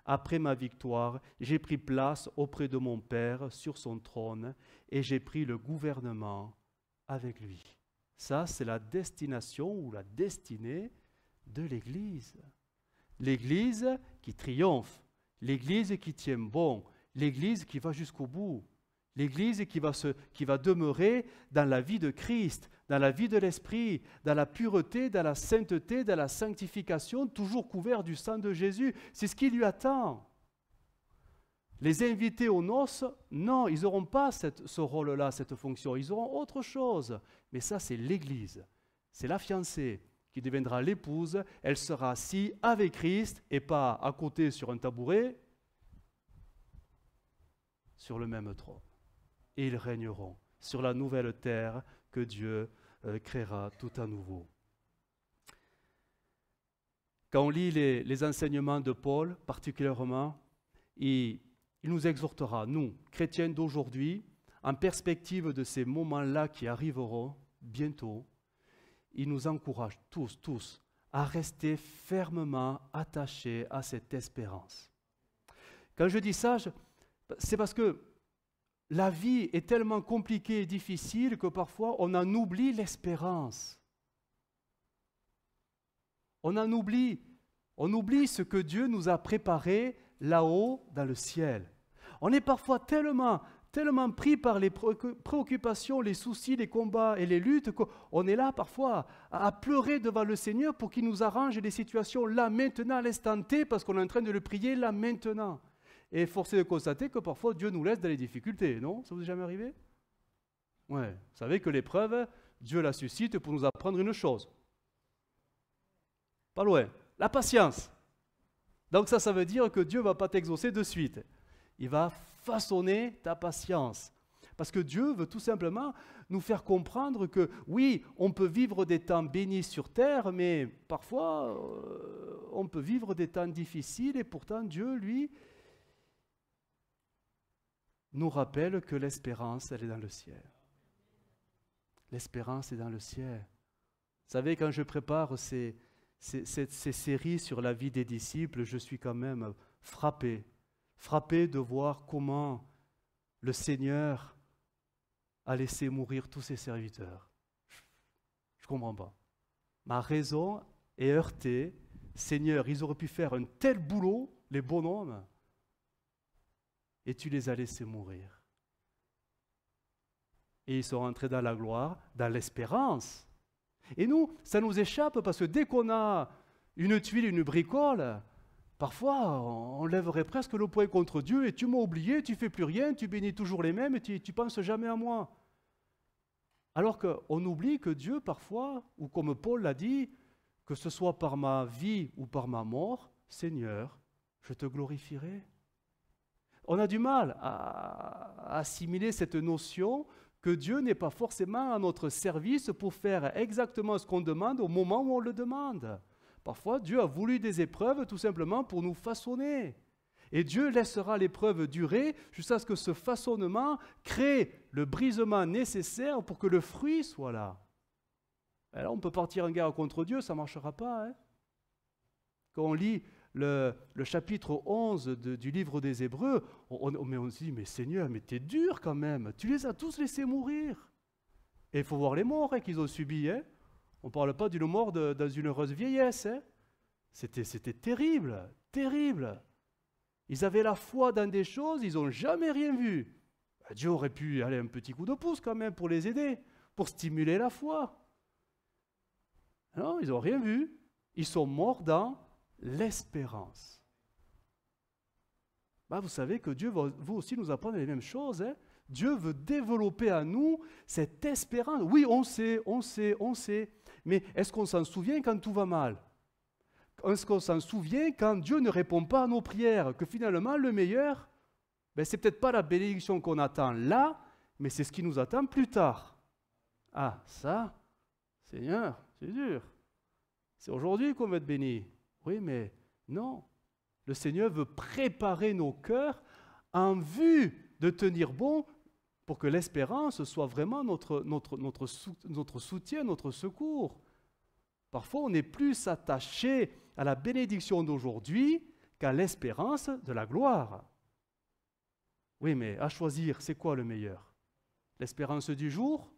Après ma victoire, j'ai pris place auprès de mon Père sur son trône et j'ai pris le gouvernement avec lui. Ça, c'est la destination ou la destinée de l'Église. L'Église qui triomphe, l'Église qui tient bon, l'Église qui va jusqu'au bout, l'Église qui va demeurer dans la vie de Christ, dans la vie de l'Esprit, dans la pureté, dans la sainteté, dans la sanctification, toujours couvert du sang de Jésus. C'est ce qui lui attend. Les invités aux noces, non, ils n'auront pas ce rôle-là, cette fonction. Ils auront autre chose. Mais ça, c'est l'Église. C'est la fiancée qui deviendra l'épouse. Elle sera assise avec Christ et pas à côté sur un tabouret, sur le même trône. Et ils régneront sur la nouvelle terre que Dieu créera tout à nouveau. Quand on lit les enseignements de Paul, particulièrement, il nous exhortera, nous, chrétiens d'aujourd'hui, en perspective de ces moments-là qui arriveront bientôt, il nous encourage tous, à rester fermement attachés à cette espérance. Quand je dis ça, c'est parce que la vie est tellement compliquée et difficile que parfois on en oublie l'espérance. On oublie ce que Dieu nous a préparé là-haut dans le ciel. On est parfois tellement pris par les préoccupations, les soucis, les combats et les luttes qu'on est là parfois à pleurer devant le Seigneur pour qu'il nous arrange les situations là, maintenant, à l'instant T, parce qu'on est en train de le prier là, maintenant. Et force est de constater que parfois Dieu nous laisse dans les difficultés, non? Ça vous est jamais arrivé? Ouais. Vous savez que l'épreuve Dieu la suscite pour nous apprendre une chose. Pas loin. La patience. Donc ça veut dire que Dieu ne va pas t'exaucer de suite. Il va façonner ta patience. Parce que Dieu veut tout simplement nous faire comprendre que oui, on peut vivre des temps bénis sur terre, mais parfois on peut vivre des temps difficiles et pourtant Dieu, lui, nous rappelle que l'espérance, elle est dans le ciel. L'espérance est dans le ciel. Vous savez, quand je prépare ces séries sur la vie des disciples, je suis quand même frappé de voir comment le Seigneur a laissé mourir tous ses serviteurs. Je ne comprends pas. Ma raison est heurtée. Seigneur, ils auraient pu faire un tel boulot, les bonhommes, et tu les as laissés mourir. Et ils sont rentrés dans la gloire, dans l'espérance. Et nous, ça nous échappe parce que dès qu'on a une tuile, une bricole, parfois on lèverait presque le poing contre Dieu et tu m'as oublié, tu ne fais plus rien, tu bénis toujours les mêmes et tu ne penses jamais à moi. Alors qu'on oublie que Dieu parfois, ou comme Paul l'a dit, que ce soit par ma vie ou par ma mort, Seigneur, je te glorifierai. On a du mal à assimiler cette notion que Dieu n'est pas forcément à notre service pour faire exactement ce qu'on demande au moment où on le demande. Parfois, Dieu a voulu des épreuves tout simplement pour nous façonner. Et Dieu laissera l'épreuve durer jusqu'à ce que ce façonnement crée le brisement nécessaire pour que le fruit soit là. Et là, on peut partir en guerre contre Dieu, ça ne marchera pas. Hein. Quand on lit le chapitre 11 du livre des Hébreux, on se dit, mais Seigneur, mais t'es dur quand même, tu les as tous laissés mourir. Et il faut voir les morts qu'ils ont subis. Hein. On ne parle pas d'une mort dans une heureuse vieillesse. Hein. C'était terrible, terrible. Ils avaient la foi dans des choses, ils n'ont jamais rien vu. Dieu aurait pu aller un petit coup de pouce quand même pour les aider, pour stimuler la foi. Non, ils n'ont rien vu. Ils sont morts dans l'espérance. Vous savez que Dieu va vous aussi nous apprendre les mêmes choses. Hein? Dieu veut développer à nous cette espérance. Oui, on sait. Mais est-ce qu'on s'en souvient quand tout va mal? Est-ce qu'on s'en souvient quand Dieu ne répond pas à nos prières? Que finalement, le meilleur, c'est peut-être pas la bénédiction qu'on attend là, mais c'est ce qui nous attend plus tard. Ah, ça, Seigneur, c'est dur. C'est aujourd'hui qu'on va être béni. Oui, mais non. Le Seigneur veut préparer nos cœurs en vue de tenir bon pour que l'espérance soit vraiment notre soutien, notre secours. Parfois, on est plus attaché à la bénédiction d'aujourd'hui qu'à l'espérance de la gloire. Oui, mais à choisir, c'est quoi le meilleur? L'espérance du jour,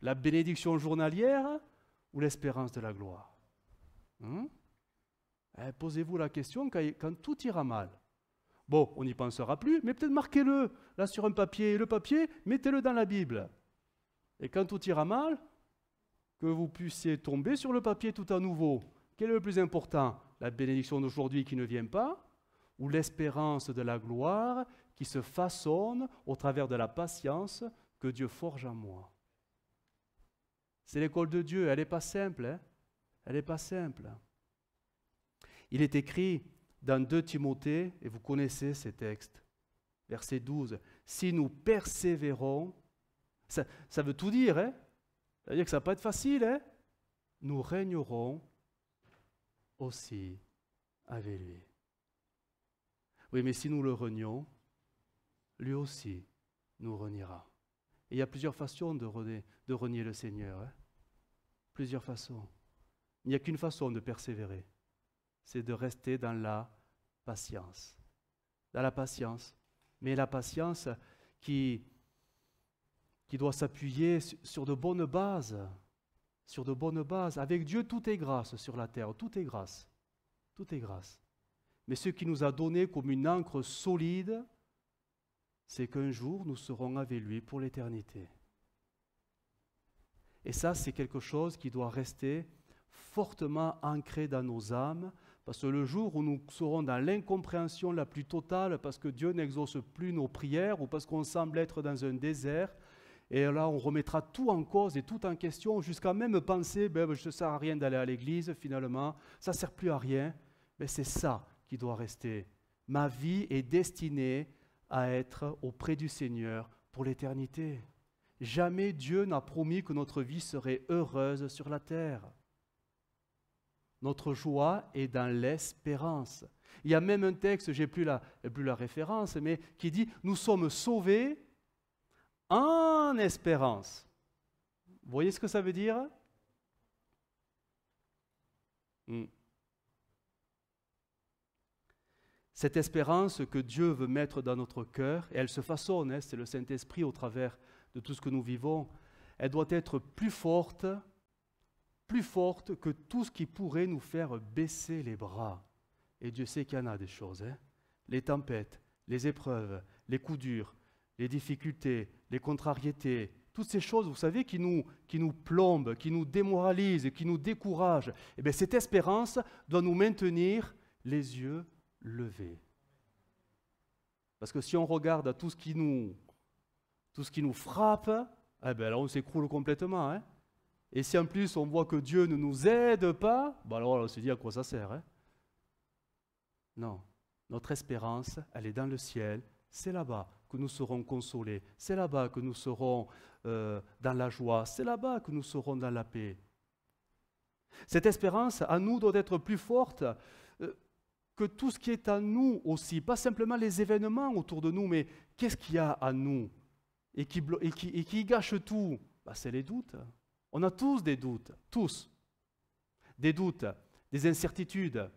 la bénédiction journalière ou l'espérance de la gloire? Posez-vous la question quand tout ira mal. Bon, on n'y pensera plus, mais peut-être marquez-le là sur un papier. Le papier, mettez-le dans la Bible. Et quand tout ira mal, que vous puissiez tomber sur le papier tout à nouveau. Quel est le plus important? La bénédiction d'aujourd'hui qui ne vient pas ou l'espérance de la gloire qui se façonne au travers de la patience que Dieu forge en moi? C'est l'école de Dieu, elle n'est pas simple. Hein? Elle n'est pas simple. Il est écrit dans 2 Timothée, et vous connaissez ces textes, verset 12, « Si nous persévérons », ça veut tout dire, hein? Ça veut dire que ça ne va pas être facile, hein? Nous régnerons aussi avec lui. Oui, mais si nous le renions, lui aussi nous reniera. Et il y a plusieurs façons de renier le Seigneur. Hein? Plusieurs façons. Il n'y a qu'une façon de persévérer. C'est de rester dans la patience. Dans la patience. Mais la patience qui doit s'appuyer sur de bonnes bases. Sur de bonnes bases. Avec Dieu, tout est grâce sur la terre. Tout est grâce. Tout est grâce. Mais ce qui nous a donné comme une ancre solide, c'est qu'un jour, nous serons avec lui pour l'éternité. Et ça, c'est quelque chose qui doit rester fortement ancré dans nos âmes, parce que le jour où nous serons dans l'incompréhension la plus totale, parce que Dieu n'exauce plus nos prières, ou parce qu'on semble être dans un désert, Et là, on remettra tout en cause et tout en question, jusqu'à même penser, je ne sers à rien d'aller à l'église, finalement, ça ne sert plus à rien. Mais c'est ça qui doit rester. Ma vie est destinée à être auprès du Seigneur pour l'éternité. Jamais Dieu n'a promis que notre vie serait heureuse sur la terre. Notre joie est dans l'espérance. Il y a même un texte, je n'ai plus la référence, mais qui dit « Nous sommes sauvés en espérance ». Vous voyez ce que ça veut dire? Cette espérance que Dieu veut mettre dans notre cœur, et elle se façonne, c'est le Saint-Esprit au travers de tout ce que nous vivons, elle doit être plus forte que tout ce qui pourrait nous faire baisser les bras. Et Dieu sait qu'il y en a des choses. Les tempêtes, les épreuves, les coups durs, les difficultés, les contrariétés, toutes ces choses, vous savez, qui nous plombent, qui nous démoralisent, qui nous découragent. Eh bien, cette espérance doit nous maintenir les yeux levés. Parce que si on regarde à tout ce qui nous frappe, eh bien là, on s'écroule complètement. Et si en plus on voit que Dieu ne nous aide pas, alors on se dit à quoi ça sert. Non, notre espérance, elle est dans le ciel. C'est là-bas que nous serons consolés. C'est là-bas que nous serons dans la joie. C'est là-bas que nous serons dans la paix. Cette espérance, à nous, doit être plus forte que tout ce qui est à nous aussi. Pas simplement les événements autour de nous, mais qu'est-ce qu'il y a à nous et qui gâche tout? C'est les doutes. On a tous des doutes, tous. Des doutes, des incertitudes.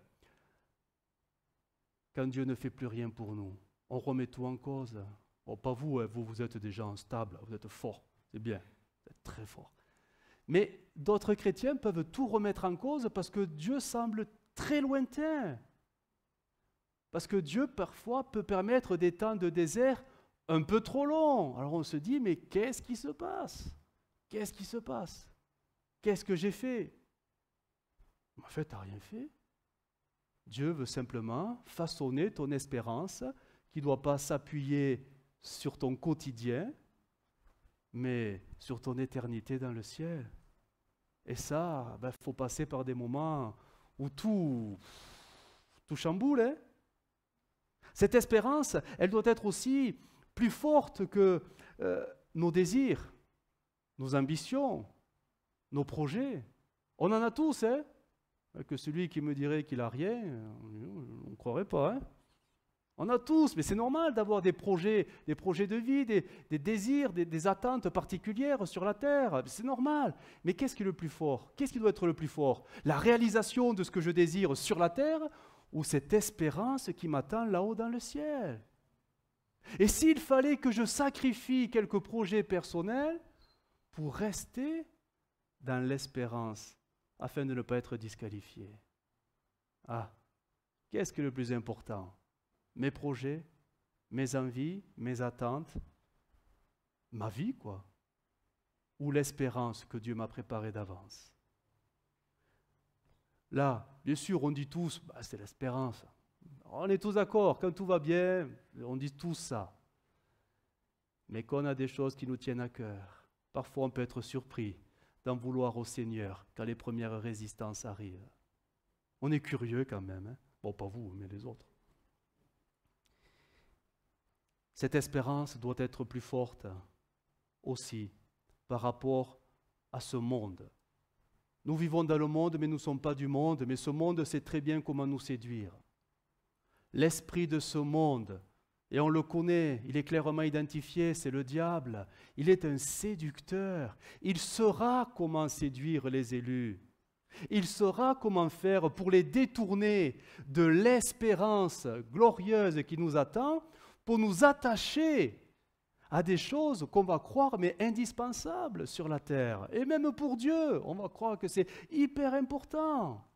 Quand Dieu ne fait plus rien pour nous, on remet tout en cause. Bon, pas vous, vous êtes des gens stables, vous êtes forts, c'est bien, vous êtes très forts. Mais d'autres chrétiens peuvent tout remettre en cause parce que Dieu semble très lointain. Parce que Dieu, parfois, peut permettre des temps de désert un peu trop longs. Alors on se dit, mais qu'est-ce qui se passe? Qu'est-ce qui se passe? Qu'est-ce que j'ai fait? En fait, tu n'as rien fait. Dieu veut simplement façonner ton espérance qui ne doit pas s'appuyer sur ton quotidien, mais sur ton éternité dans le ciel. Et ça, faut passer par des moments où tout chamboule. Cette espérance, elle doit être aussi plus forte que nos désirs, nos ambitions, nos projets. On en a tous, que celui qui me dirait qu'il n'a rien, on ne croirait pas. On a tous, mais c'est normal d'avoir des projets de vie, des désirs, des attentes particulières sur la terre. C'est normal. Mais qu'est-ce qui est le plus fort? Qu'est-ce qui doit être le plus fort? La réalisation de ce que je désire sur la terre ou cette espérance qui m'attend là-haut dans le ciel? Et s'il fallait que je sacrifie quelques projets personnels pour rester dans l'espérance, afin de ne pas être disqualifié. Qu'est-ce qui est le plus important? Mes projets, mes envies, mes attentes, ma vie, quoi. Ou l'espérance que Dieu m'a préparée d'avance. Là, bien sûr, on dit tous, c'est l'espérance. On est tous d'accord, quand tout va bien, on dit tous ça. Mais quand on a des choses qui nous tiennent à cœur, parfois on peut être surpris d'en vouloir au Seigneur quand les premières résistances arrivent. On est curieux quand même. Bon, pas vous, mais les autres. Cette espérance doit être plus forte aussi par rapport à ce monde. Nous vivons dans le monde, mais nous ne sommes pas du monde, mais ce monde sait très bien comment nous séduire. L'esprit de ce monde, et on le connaît, il est clairement identifié, c'est le diable. Il est un séducteur. Il saura comment séduire les élus. Il saura comment faire pour les détourner de l'espérance glorieuse qui nous attend, pour nous attacher à des choses qu'on va croire mais indispensables sur la terre. Et même pour Dieu, on va croire que c'est hyper important.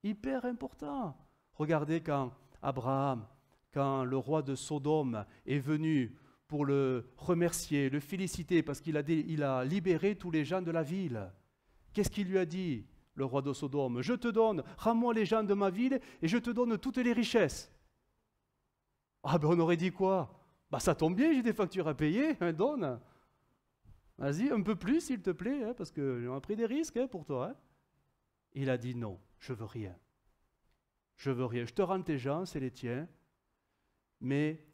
Hyper important. Regardez quand Abraham, quand le roi de Sodome est venu pour le remercier, le féliciter parce qu'il a libéré tous les gens de la ville. Qu'est-ce qu'il lui a dit, le roi de Sodome? Je te donne, rends-moi les gens de ma ville et je te donne toutes les richesses. On aurait dit quoi? Ça tombe bien, j'ai des factures à payer, donne. Vas-y, un peu plus, s'il te plaît, hein, parce que on a pris des risques hein, pour toi. Hein. Il a dit non, je veux rien. Je veux rien. Je te rends tes gens, c'est les tiens, mais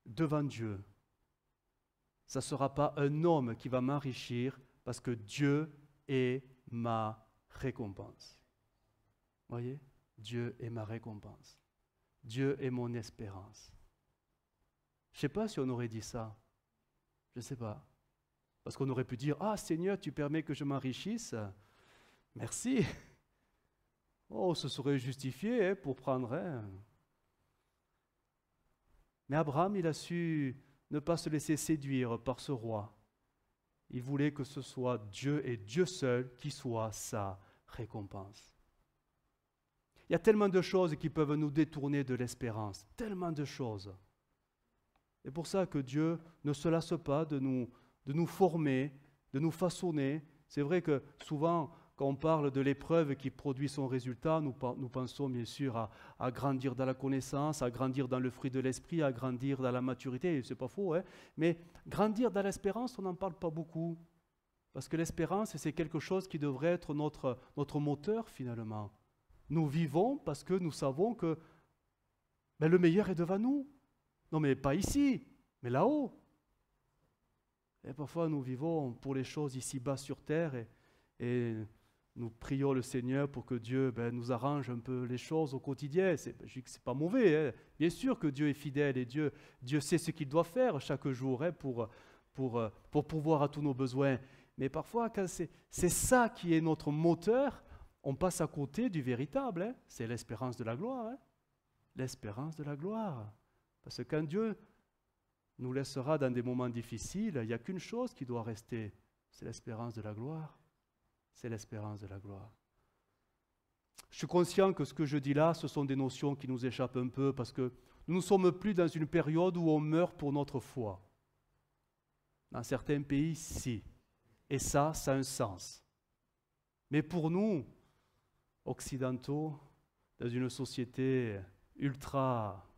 devant Dieu, ça ne sera pas un homme qui va m'enrichir parce que Dieu est ma récompense. Voyez? Dieu est ma récompense. Dieu est mon espérance. Je ne sais pas si on aurait dit ça. Je ne sais pas. Parce qu'on aurait pu dire, ah Seigneur, tu permets que je m'enrichisse. Merci. Oh, ce serait justifié hein, pour prendre. Hein. Mais Abraham, il a su ne pas se laisser séduire par ce roi. Il voulait que ce soit Dieu et Dieu seul qui soit sa récompense. Il y a tellement de choses qui peuvent nous détourner de l'espérance, tellement de choses. C'est pour ça que Dieu ne se lasse pas de nous former, de nous façonner. C'est vrai que souvent, quand on parle de l'épreuve qui produit son résultat, nous pensons bien sûr à grandir dans la connaissance, à grandir dans le fruit de l'esprit, à grandir dans la maturité, c'est pas faux, hein? Mais grandir dans l'espérance, on n'en parle pas beaucoup. Parce que l'espérance, c'est quelque chose qui devrait être notre moteur finalement. Nous vivons parce que nous savons que le meilleur est devant nous. Non mais pas ici, mais là-haut. Et parfois nous vivons pour les choses ici-bas sur terre et nous prions le Seigneur pour que Dieu nous arrange un peu les choses au quotidien. Je dis que ce n'est pas mauvais. Hein. Bien sûr que Dieu est fidèle et Dieu sait ce qu'il doit faire chaque jour hein, pour pourvoir à tous nos besoins. Mais parfois, quand c'est ça qui est notre moteur, on passe à côté du véritable. Hein. C'est l'espérance de la gloire. Hein. L'espérance de la gloire. Parce que quand Dieu nous laissera dans des moments difficiles, il n'y a qu'une chose qui doit rester, c'est l'espérance de la gloire. C'est l'espérance de la gloire. Je suis conscient que ce que je dis là, ce sont des notions qui nous échappent un peu parce que nous ne sommes plus dans une période où on meurt pour notre foi. Dans certains pays, si. Et ça a un sens. Mais pour nous, occidentaux, dans une société ultra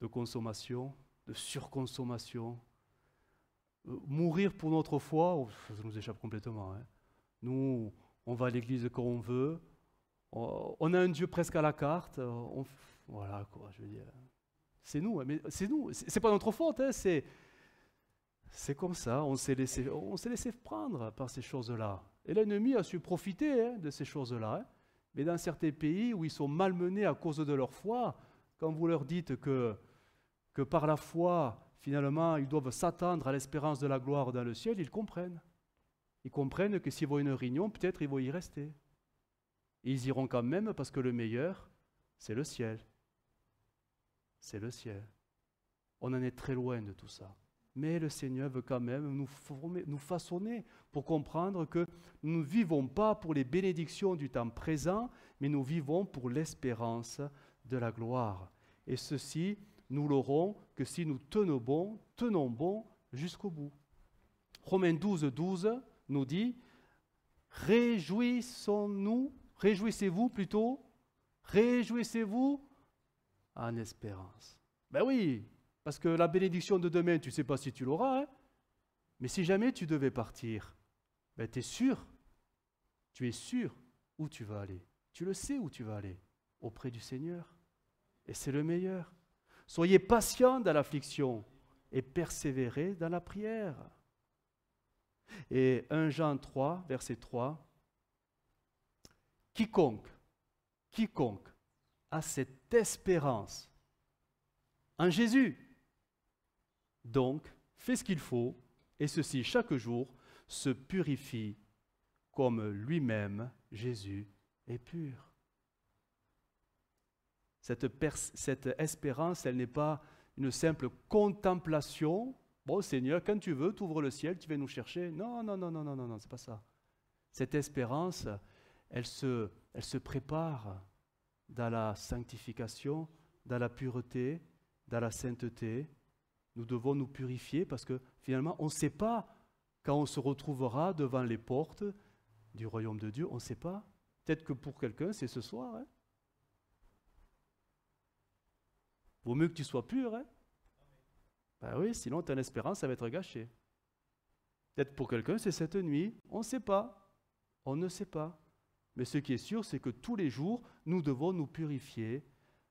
de consommation, de surconsommation, mourir pour notre foi, ça nous échappe complètement. Hein. Nous, on va à l'église quand on veut, on a un Dieu presque à la carte, voilà quoi, je veux dire. C'est nous, mais c'est nous, c'est pas notre faute, hein, c'est comme ça, on s'est laissé prendre par ces choses-là. Et l'ennemi a su profiter hein, de ces choses-là. Hein. Mais dans certains pays où ils sont malmenés à cause de leur foi, quand vous leur dites que par la foi, finalement, ils doivent s'attendre à l'espérance de la gloire dans le ciel, ils comprennent. Ils comprennent que s'ils vont à une réunion, peut-être ils vont y rester. Et ils iront quand même parce que le meilleur, c'est le ciel. C'est le ciel. On en est très loin de tout ça. Mais le Seigneur veut quand même nous former, nous façonner pour comprendre que nous ne vivons pas pour les bénédictions du temps présent, mais nous vivons pour l'espérance de la gloire. Et ceci, nous l'aurons que si nous tenons bon jusqu'au bout. Romains 12 nous dit, réjouissez-vous en espérance. Ben oui, parce que la bénédiction de demain, tu ne sais pas si tu l'auras, hein? Mais si jamais tu devais partir, ben tu es sûr où tu vas aller. Tu le sais où tu vas aller, auprès du Seigneur. Et c'est le meilleur. Soyez patients dans l'affliction et persévérez dans la prière. Et 1 Jean 3, verset 3, quiconque a cette espérance en Jésus, donc fait ce qu'il faut, et ceci chaque jour se purifie comme lui-même, Jésus, est pur. Cette espérance, elle n'est pas une simple contemplation. Bon, Seigneur, quand tu veux, tu ouvres le ciel, tu viens nous chercher. Non, c'est pas ça. Cette espérance, elle se prépare dans la sanctification, dans la pureté, dans la sainteté. Nous devons nous purifier parce que finalement, on ne sait pas quand on se retrouvera devant les portes du royaume de Dieu. On ne sait pas. Peut-être que pour quelqu'un, c'est ce soir. Hein? Vaut mieux que tu sois pur. Hein? Ben oui, sinon ton espérance, ça va être gâchée. Peut-être pour quelqu'un, c'est cette nuit, on ne sait pas. On ne sait pas. Mais ce qui est sûr, c'est que tous les jours, nous devons nous purifier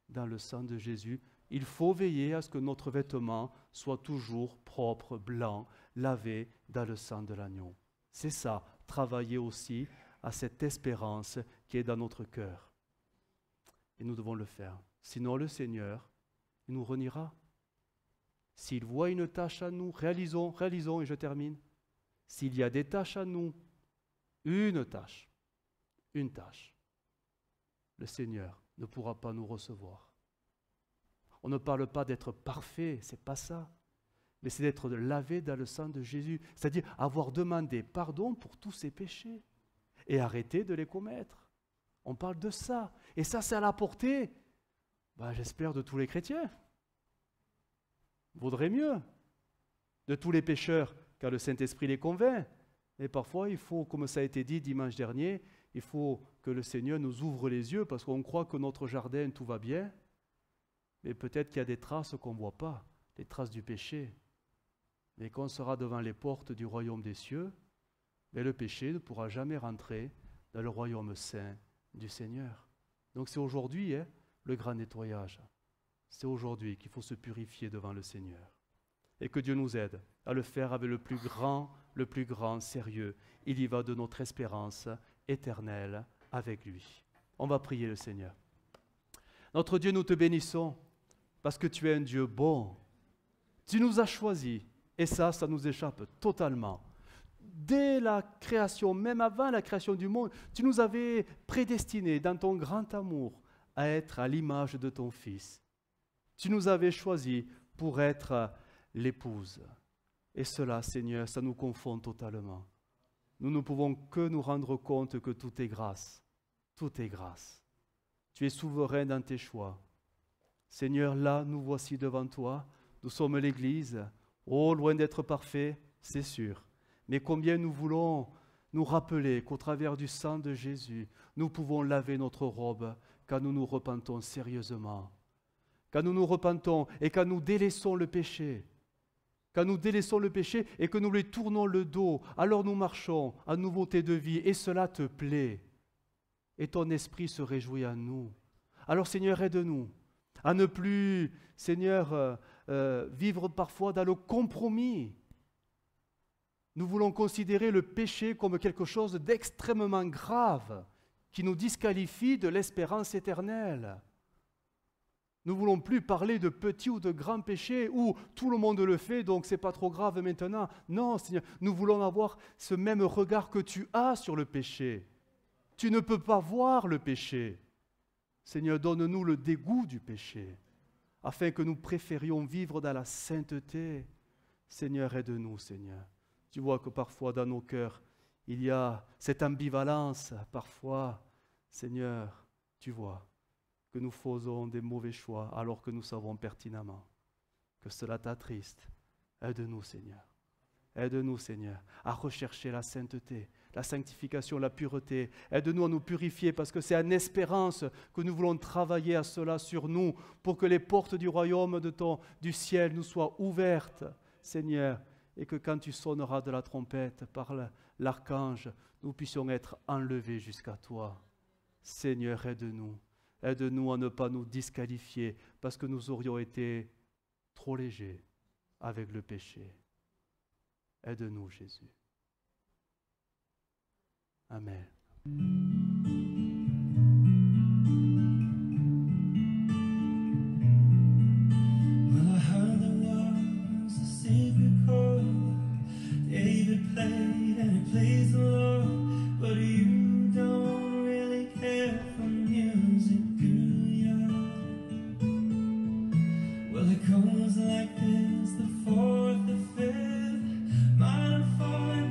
dans le sang de Jésus. Il faut veiller à ce que notre vêtement soit toujours propre, blanc, lavé dans le sang de l'agneau. C'est ça, travailler aussi à cette espérance qui est dans notre cœur. Et nous devons le faire. Sinon, le Seigneur, il nous reniera. S'il voit une tâche à nous, réalisons, et je termine. S'il y a des tâches à nous, une tâche, le Seigneur ne pourra pas nous recevoir. On ne parle pas d'être parfait, c'est pas ça. Mais c'est d'être lavé dans le sang de Jésus. C'est-à-dire avoir demandé pardon pour tous ses péchés et arrêter de les commettre. On parle de ça. Et ça, c'est à la portée, j'espère, de tous les chrétiens. Vaudrait mieux de tous les pécheurs, car le Saint-Esprit les convainc. Mais parfois, il faut, comme ça a été dit dimanche dernier, il faut que le Seigneur nous ouvre les yeux parce qu'on croit que notre jardin, tout va bien. Mais peut-être qu'il y a des traces qu'on ne voit pas, les traces du péché. Mais quand on sera devant les portes du royaume des cieux, le péché ne pourra jamais rentrer dans le royaume saint du Seigneur. Donc c'est aujourd'hui le grand nettoyage. C'est aujourd'hui qu'il faut se purifier devant le Seigneur. Et que Dieu nous aide à le faire avec le plus grand sérieux. Il y va de notre espérance éternelle avec lui. On va prier le Seigneur. Notre Dieu, nous te bénissons parce que tu es un Dieu bon. Tu nous as choisis et ça nous échappe totalement. Dès la création, même avant la création du monde, tu nous avais prédestinés dans ton grand amour à être à l'image de ton Fils. Tu nous avais choisis pour être l'épouse. Et cela, Seigneur, ça nous confond totalement. Nous ne pouvons que nous rendre compte que tout est grâce. Tout est grâce. Tu es souverain dans tes choix. Seigneur, là, nous voici devant toi. Nous sommes l'Église. Oh, loin d'être parfait, c'est sûr. Mais combien nous voulons nous rappeler qu'au travers du sang de Jésus, nous pouvons laver notre robe quand nous nous repentons sérieusement. Quand nous nous repentons et quand nous délaissons le péché. Quand nous délaissons le péché et que nous lui tournons le dos, alors nous marchons en nouveauté de vie et cela te plaît. Et ton esprit se réjouit en nous. Alors Seigneur, aide-nous à ne plus, Seigneur, vivre parfois dans le compromis. Nous voulons considérer le péché comme quelque chose d'extrêmement grave qui nous disqualifie de l'espérance éternelle. Nous ne voulons plus parler de petits ou de grands péchés où tout le monde le fait, donc ce n'est pas trop grave maintenant. Non, Seigneur, nous voulons avoir ce même regard que tu as sur le péché. Tu ne peux pas voir le péché. Seigneur, donne-nous le dégoût du péché, afin que nous préférions vivre dans la sainteté. Seigneur, aide-nous, Seigneur. Tu vois que parfois dans nos cœurs, il y a cette ambivalence. Parfois, Seigneur, tu vois que nous faisons des mauvais choix alors que nous savons pertinemment que cela t'attriste. Aide-nous, Seigneur. Aide-nous, Seigneur, à rechercher la sainteté, la sanctification, la pureté. Aide-nous à nous purifier parce que c'est en espérance que nous voulons travailler à cela sur nous pour que les portes du royaume du ciel nous soient ouvertes, Seigneur, et que quand tu sonneras de la trompette par l'archange, nous puissions être enlevés jusqu'à toi. Seigneur, aide-nous. Aide-nous à ne pas nous disqualifier parce que nous aurions été trop légers avec le péché. Aide-nous, Jésus. Amen. Well, I heard there was a secret chord David played and it pleased the Lord, but you don't really care for music, do ya? Well, it goes like this, the fourth, the fifth, minor fall and